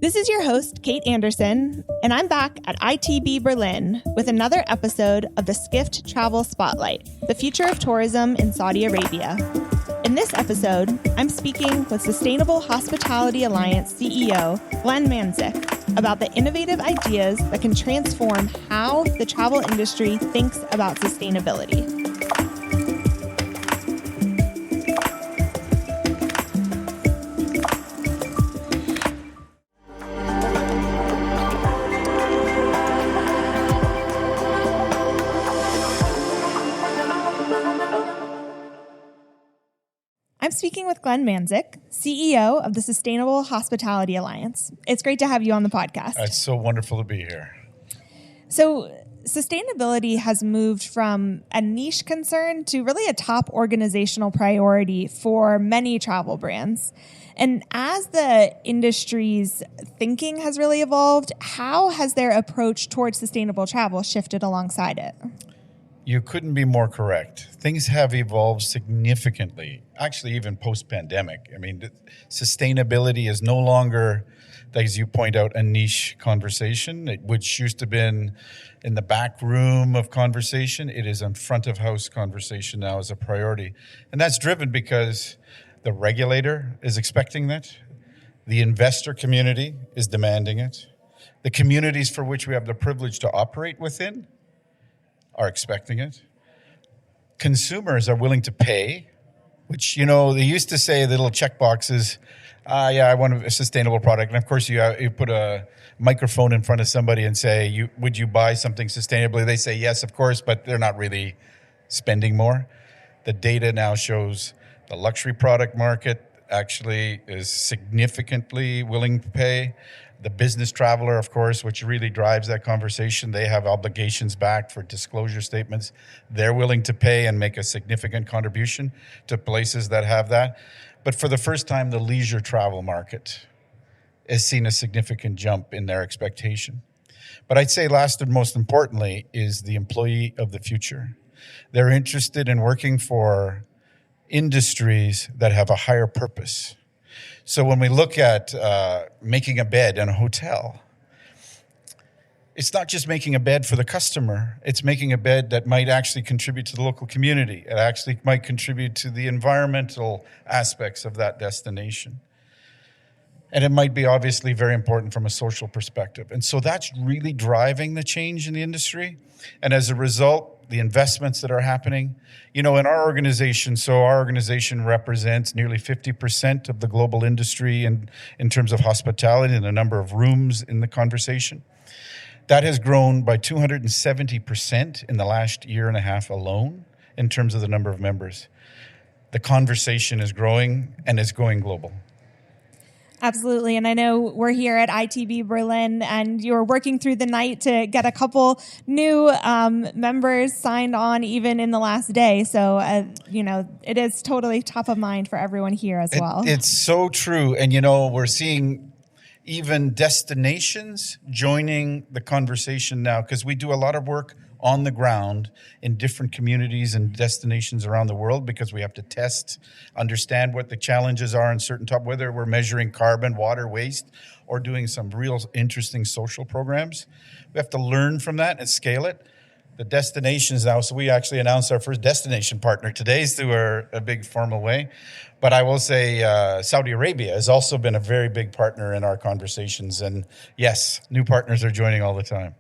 This is your host, Kate Anderson, and I'm back at ITB Berlin with another episode of the Skift Travel Spotlight, the future of tourism in Saudi Arabia. In this episode, I'm speaking with Sustainable Hospitality Alliance CEO, Glenn Mandziuk, about the innovative ideas that can transform how the travel industry thinks about sustainability. I'm speaking with Glenn Mandziuk, CEO of the Sustainable Hospitality Alliance. It's great to have you on the podcast. It's so wonderful to be here. So, sustainability has moved from a niche concern to really a top organizational priority for many travel brands. And as the industry's thinking has really evolved, how has their approach towards sustainable travel shifted alongside it? You couldn't be more correct. Things have evolved significantly, actually even post-pandemic. I mean, sustainability is no longer, as you point out, a niche conversation, which used to have been in the back room of conversation. It is in front of house conversation now as a priority. And that's driven because the regulator is expecting that. The investor community is demanding it. The communities for which we have the privilege to operate within are expecting it. Consumers are willing to pay, which, you know, they used to say the little check boxes, I want a sustainable product. And of course, you put a microphone in front of somebody and say, would you buy something sustainably? They say, yes, of course, but they're not really spending more. The data now shows the luxury product market actually is significantly willing to pay. The business traveler, of course, which really drives that conversation, they have obligations back for disclosure statements. They're willing to pay and make a significant contribution to places that have that. But for the first time, the leisure travel market has seen a significant jump in their expectation. But I'd say last and most importantly is the employee of the future. They're interested in working for industries that have a higher purpose. So when we look at making a bed in a hotel, it's not just making a bed for the customer. It's making a bed that might actually contribute to the local community. It actually might contribute to the environmental aspects of that destination. And it might be obviously very important from a social perspective. And so that's really driving the change in the industry. And as a result, the investments that are happening, you know, in our organization, so our organization represents nearly 50% of the global industry in terms of hospitality and the number of rooms in the conversation. That has grown by 270% in the last year and a half alone in terms of the number of members. The conversation is growing and it's going global. Absolutely. And I know we're here at ITB Berlin and you're working through the night to get a couple new members signed on even in the last day. So, you know, it is totally top of mind for everyone here as well. It's so true. And, you know, we're seeing even destinations joining the conversation now because we do a lot of work on the ground in different communities and destinations around the world because we have to test, understand what the challenges are in certain whether we're measuring carbon, water, waste, or doing some real interesting social programs. We have to learn from that and scale it. The destinations now, so we actually announced our first destination partner today through a big formal way. But I will say Saudi Arabia has also been a very big partner in our conversations. And yes, new partners are joining all the time.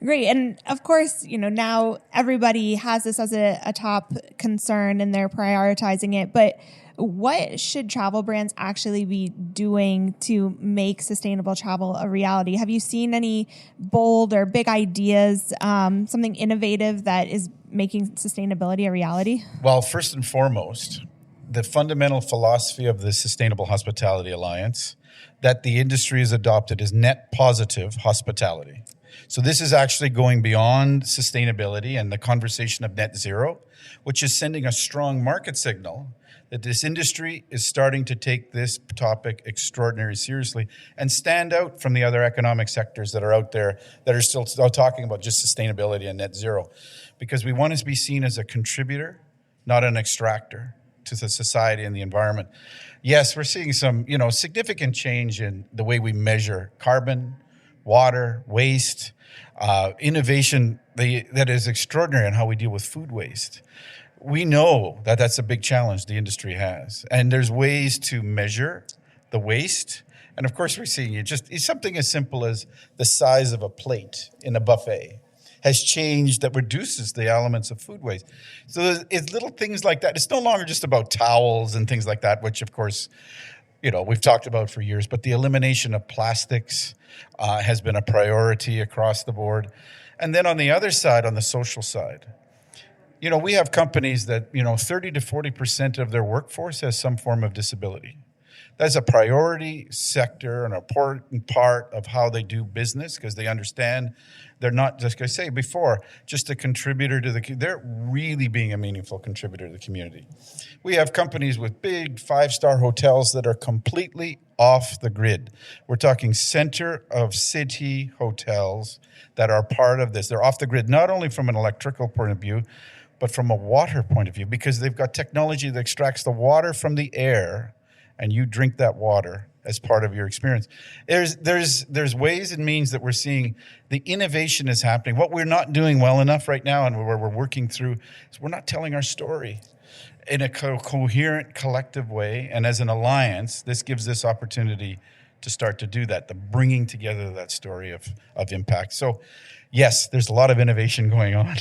Great. And of course, you know, now everybody has this as a top concern and they're prioritizing it. But what should travel brands actually be doing to make sustainable travel a reality? Have you seen any bold or big ideas, something innovative that is making sustainability a reality? Well, first and foremost, the fundamental philosophy of the Sustainable Hospitality Alliance that the industry has adopted is net positive hospitality. So this is actually going beyond sustainability and the conversation of net zero, which is sending a strong market signal that this industry is starting to take this topic extraordinarily seriously and stand out from the other economic sectors that are out there that are still talking about just sustainability and net zero. Because we want to be seen as a contributor, not an extractor to the society and the environment. yes, we're seeing some, significant change in the way we measure carbon, water, waste, innovation that is extraordinary in how we deal with food waste. We know that that's a big challenge the industry has. And there's ways to measure the waste. And of course, we're seeing it's something as simple as the size of a plate in a buffet has changed that reduces the elements of food waste. So it's little things like that. It's no longer just about towels and things like that, which of course, we've talked about for years, but the elimination of plastics has been a priority across the board. And then on the other side, on the social side, we have companies that, 30 to 40% of their workforce has some form of disability. That's a priority sector, an important part of how they do business because they understand they're not, just like I say before, just a contributor to they're really being a meaningful contributor to the community. We have companies with big 5-star hotels that are completely off the grid. We're talking center of city hotels that are part of this. They're off the grid, not only from an electrical point of view, but from a water point of view, because they've got technology that extracts the water from the air and you drink that water as part of your experience. There's ways and means that we're seeing the innovation is happening. What we're not doing well enough right now and where we're working through is we're not telling our story in a coherent, collective way. And as an alliance, this gives this opportunity to start to do that, the bringing together that story of impact. So yes, there's a lot of innovation going on.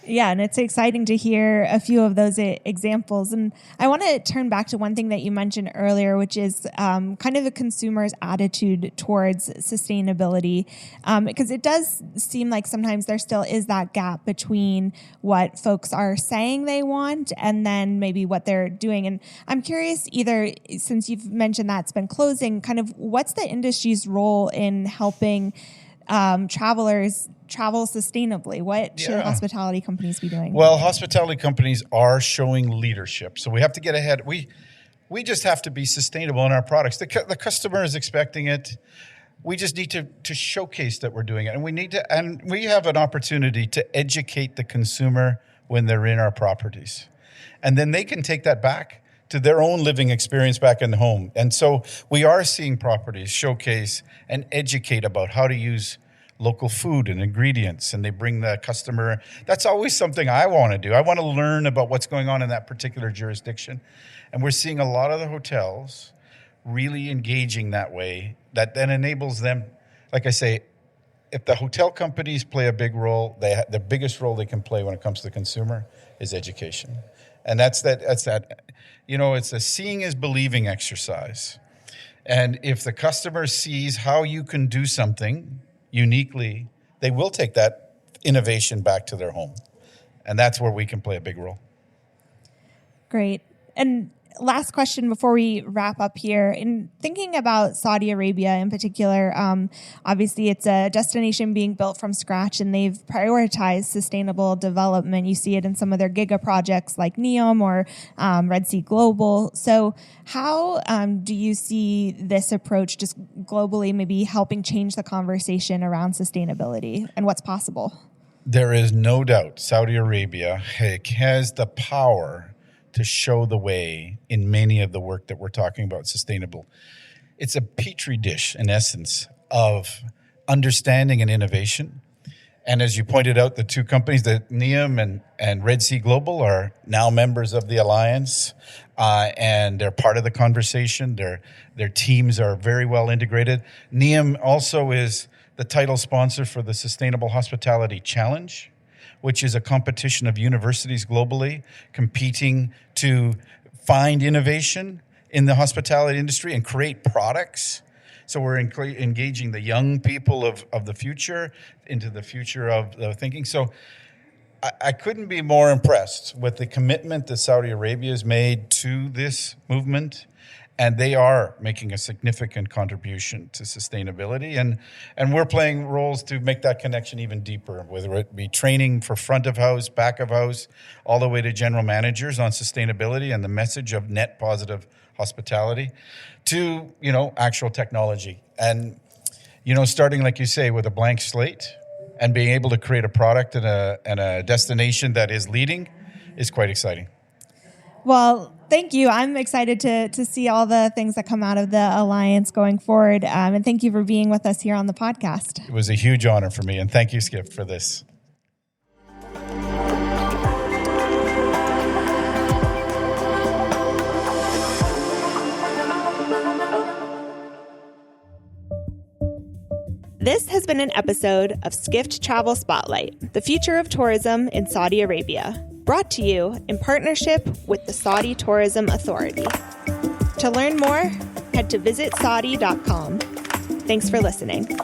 Yeah, and it's exciting to hear a few of those examples. And I want to turn back to one thing that you mentioned earlier, which is kind of the consumer's attitude towards sustainability. Because it does seem like sometimes there still is that gap between what folks are saying they want and then maybe what they're doing. And I'm curious, either since you've mentioned that's been closing, kind of what's the industry's role in helping travelers travel sustainably? What should hospitality companies be doing? Well, hospitality companies are showing leadership. So we have to get ahead. We just have to be sustainable in our products. The customer is expecting it. We just need to showcase that we're doing it. And we have an opportunity to educate the consumer when they're in our properties. And then they can take that back to their own living experience back in the home. And so we are seeing properties showcase and educate about how to use local food and ingredients, and they bring the customer. That's always something I want to do. I want to learn about what's going on in that particular jurisdiction. And we're seeing a lot of the hotels really engaging that way. That then enables them, like I say, if the hotel companies play a big role, the biggest role they can play when it comes to the consumer is education. And that's that, it's a seeing is believing exercise. And if the customer sees how you can do something uniquely, they will take that innovation back to their home. And that's where we can play a big role. Great. And last question before we wrap up here. In thinking about Saudi Arabia in particular, obviously it's a destination being built from scratch and they've prioritized sustainable development. You see it in some of their giga projects like NEOM or Red Sea Global. So how do you see this approach just globally maybe helping change the conversation around sustainability and what's possible? There is no doubt Saudi Arabia has the power to show the way in many of the work that we're talking about sustainable. It's a petri dish, in essence, of understanding and innovation. And as you pointed out, the two companies, the NEOM and Red Sea Global, are now members of the alliance, and they're part of the conversation. Their teams are very well integrated. NEOM also is the title sponsor for the Sustainable Hospitality Challenge, which is a competition of universities globally competing to find innovation in the hospitality industry and create products. So we're engaging the young people of the future into the future of the thinking. So I couldn't be more impressed with the commitment that Saudi Arabia has made to this movement. And they are making a significant contribution to sustainability. And we're playing roles to make that connection even deeper, whether it be training for front of house, back of house, all the way to general managers on sustainability and the message of net positive hospitality to, actual technology. And, starting, like you say, with a blank slate and being able to create a product and a destination that is leading is quite exciting. Well, thank you. I'm excited to see all the things that come out of the Alliance going forward. And thank you for being with us here on the podcast. It was a huge honor for me. And thank you, Skift, for this. This has been an episode of Skift Travel Spotlight, the future of tourism in Saudi Arabia, brought to you in partnership with the Saudi Tourism Authority. To learn more, head to visitsaudi.com. Thanks for listening.